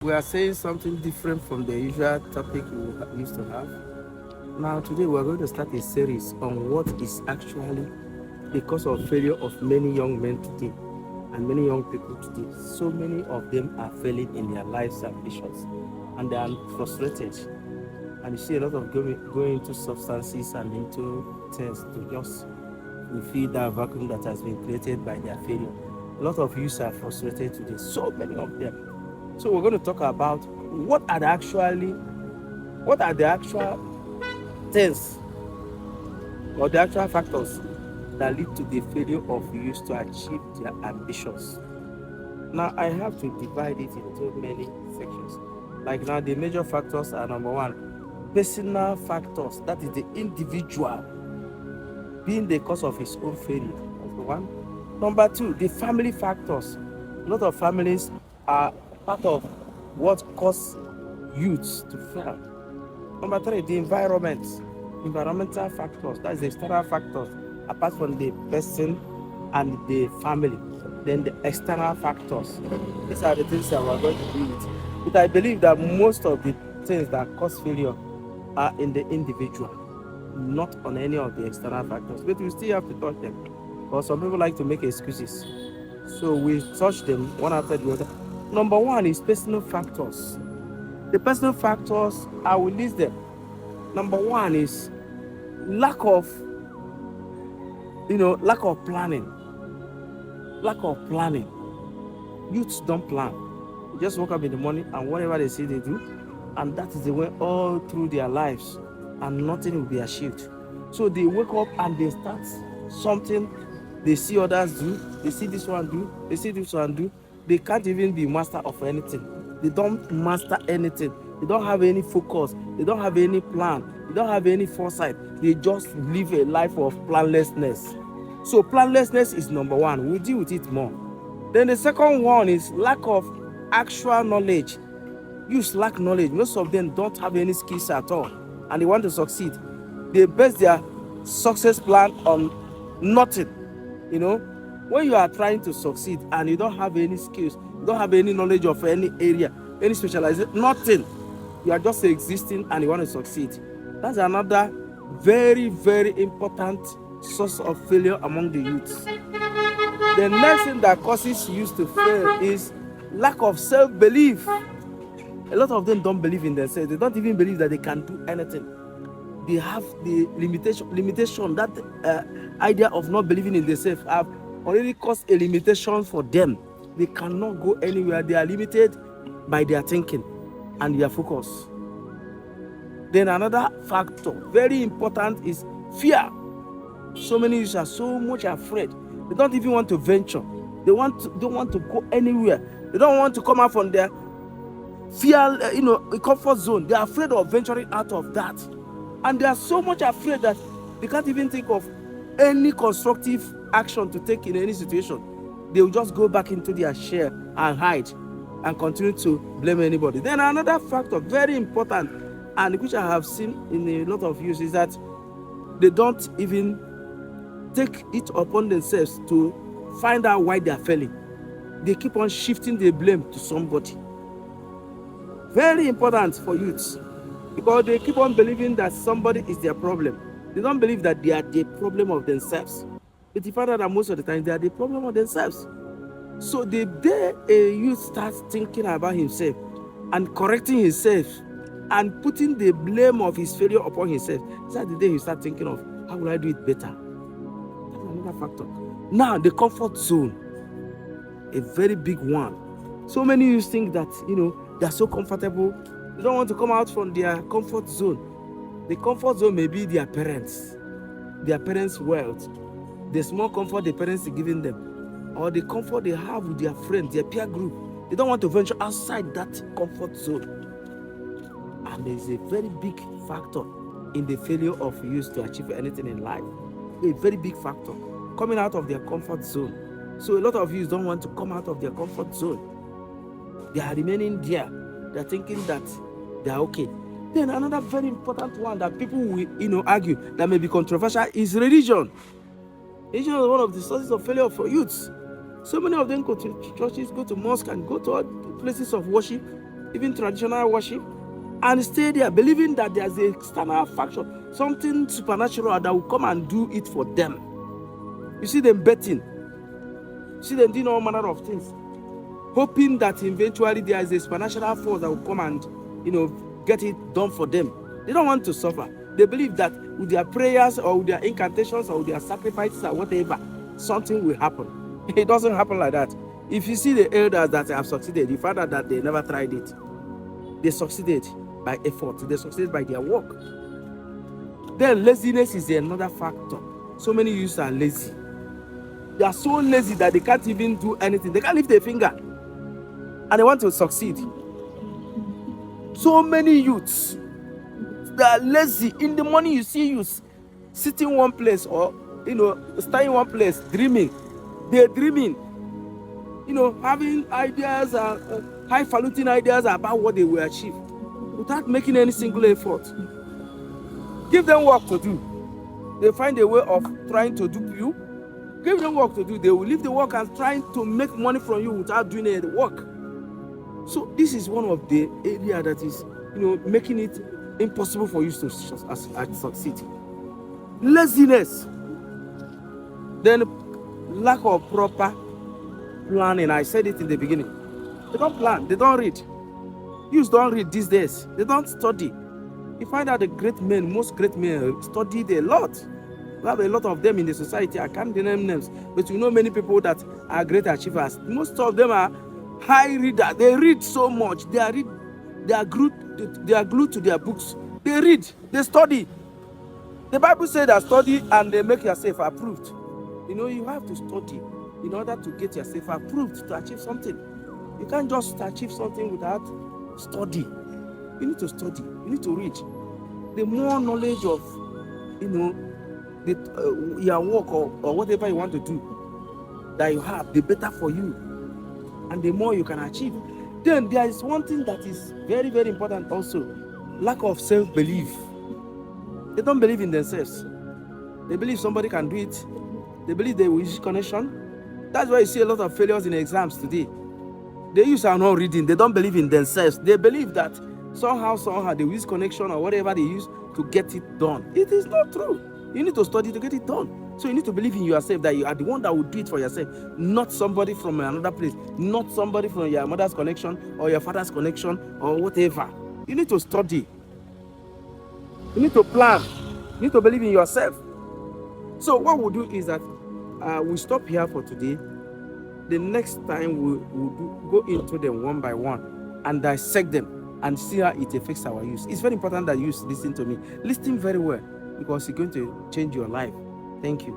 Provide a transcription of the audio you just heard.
We are saying something different from the usual topic we used to have. Now, today we are going to start a series on what is actually the cause of failure of many young men today and many young people today. So many of them are failing in their lives and ambitions, and they are frustrated. And you see a lot of going into substances and into things to just fulfill that vacuum that has been created by their failure. A lot of youths are frustrated today. So many of them. So we're going to talk about what are the actual things or the actual factors that lead to the failure of youth to achieve their ambitions. Now I have to divide it into many sections. Like now the major factors are: number one, personal factors, that is the individual being the cause of his own failure. That's the one. Number two, the family factors. A lot of families are part of what cause youths to fail. Number three, the environmental factors. That's the external factors, apart from the person and the family. Then the external factors. These are the things that we're going to deal with. But I believe that most of the things that cause failure are in the individual, not on any of the external factors. But we still have to touch them. But some people like to make excuses. So we touch them one after the other. Number one is personal factors. The personal factors, I will list them. Number one is lack of planning. Lack of planning. Youths don't plan. They just wake up in the morning and whatever they say they do, and that is the way all through their lives, and nothing will be achieved. So they wake up and they start something. They see others do, they see this one do, they see this one do. They can't even be master of anything. They don't master anything. They don't have any focus. They don't have any plan. They don't have any foresight. They just live a life of planlessness. So planlessness is number one. We'll deal with it more. Then the second one is lack of actual knowledge. Youth lack knowledge. Most of them don't have any skills at all, and they want to succeed. They base their success plan on nothing. When you are trying to succeed and you don't have any skills, you don't have any knowledge of any area, any specialization, nothing, you are just existing and you want to succeed. That's another very, very important source of failure among the youths. The next thing that causes youth to fail is lack of self-belief. A lot of them don't believe in themselves. They don't even believe that they can do anything. They have the limitation. That idea of not believing in themselves have already caused a limitation for them. They cannot go anywhere. They are limited by their thinking and their focus. Then another factor, very important, is fear. So many youths are so much afraid. They don't even want to venture. They don't want to go anywhere. They don't want to come out from their fear, comfort zone. They are afraid of venturing out of that. And they are so much afraid that they can't even think of any constructive action to take in any situation. They will just go back into their shell and hide and continue to blame anybody. Then another factor, very important, and which I have seen in a lot of youth, is that they don't even take it upon themselves to find out why they are failing. They keep on shifting the blame to somebody. Very important for youths, because they keep on believing that somebody is their problem. They don't believe that they are the problem of themselves. But you find out that most of the time they are the problem of themselves. So the day a youth starts thinking about himself and correcting himself and putting the blame of his failure upon himself, that's the day he starts thinking of, how will I do it better? That's another factor. Now, the comfort zone, a very big one. So many youths think that, they are so comfortable. They don't want to come out from their comfort zone. The comfort zone may be their parents' wealth, the small comfort the parents are giving them, or the comfort they have with their friends, their peer group. They don't want to venture outside that comfort zone. And there is a very big factor in the failure of youth to achieve anything in life. A very big factor, coming out of their comfort zone. So a lot of youth don't want to come out of their comfort zone. They are remaining there. They are thinking that they are okay. Then another very important one that people will, argue that may be controversial is religion. Religion is one of the sources of failure for youths. So many of them go to churches, go to mosques, and go to all places of worship, even traditional worship, and stay there believing that there's an external factor, something supernatural that will come and do it for them. You see them betting. You see them doing all manner of things, hoping that eventually there is a supernatural force that will come and, get it done for them. They don't want to suffer. They believe that with their prayers or with their incantations or with their sacrifices or whatever, something will happen. It doesn't happen like that. If you see the elders that have succeeded, you find out that they never tried it. They succeeded by effort. They succeeded by their work. Then laziness is another factor. So many youths are lazy. They are so lazy that they can't even do anything. They can't lift a finger. And they want to succeed. So many youths, they are lazy. In the morning, you see youths sitting one place or, staying one place, dreaming. They're dreaming, having ideas, highfalutin ideas about what they will achieve without making any single effort. Give them work to do. They find a way of trying to dupe you. Give them work to do. They will leave the work and trying to make money from you without doing any work. So this is one of the areas that is, making it impossible for you to succeed. Laziness. Then lack of proper planning. I said it in the beginning. They don't plan. They don't read. Youths don't read these days. They don't study. You find out the great men, most great men studied a lot. We have a lot of them in the society. I can't name names, but you know many people that are great achievers. Most of them are high readers. They read so much. They are glued to their books. They read. They study. The Bible says that study and they make yourself approved. You have to study in order to get yourself approved to achieve something. You can't just achieve something without study. You need to study. You need to read. The more knowledge of, your work or whatever you want to do that you have, the better for you. And the more you can achieve. Then there is one thing that is very, very important also. Lack of self-belief. They don't believe in themselves. They believe somebody can do it. They believe they will use connection. That's why you see a lot of failures in exams today. The youths are not reading. They don't believe in themselves. They believe that somehow they will use connection or whatever they use to get it done. It is not true. You need to study to get it done. So you need to believe in yourself that you are the one that will do it for yourself, not somebody from another place, not somebody from your mother's connection or your father's connection or whatever. You need to study. You need to plan. You need to believe in yourself. So what we'll do is that we'll stop here for today. The next time we'll go into them one by one and dissect them and see how it affects our use. It's very important that you listen to me. Listen very well because it's going to change your life. Thank you.